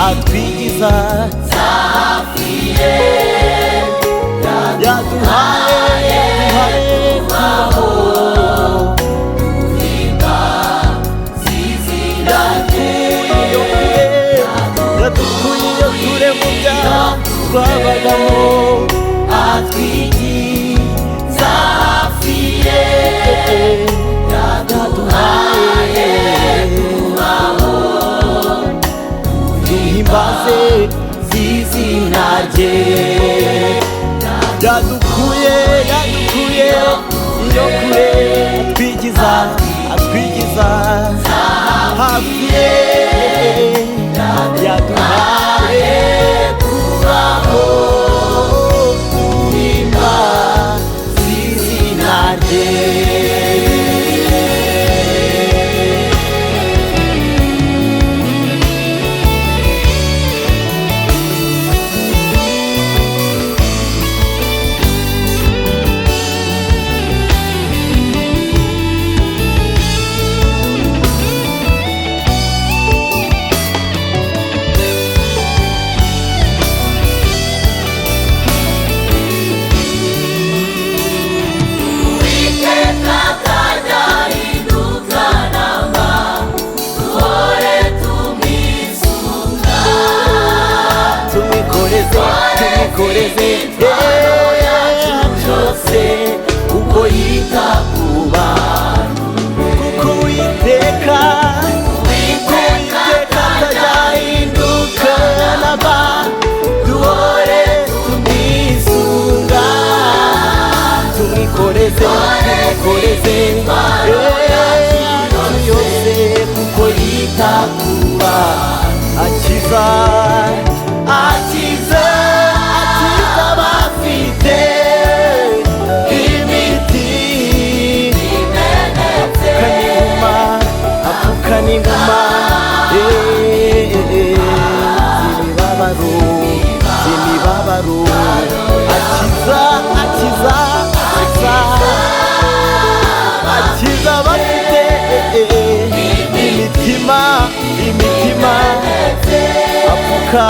atwigiza zafiye yaduhaye kubaho duhimba ziziranye yadukuye iyo kure mu byaha twabagamo atwigiza zafiye yaduhaye kubaho duhimbaze zizina rye yadukuye iyo kure atwigiza hafi ye yaduhaye kubaho duhimba zizina rye. Tumukoreze byose kuko yita ku bantu kuko Uwiteka atazahinduka namba duhore tumwisunga tumukoreze yose kuko yita ku bantu akiza abafite imiti apfukana inguma z'imibabaro akiza abafite imitima apfuka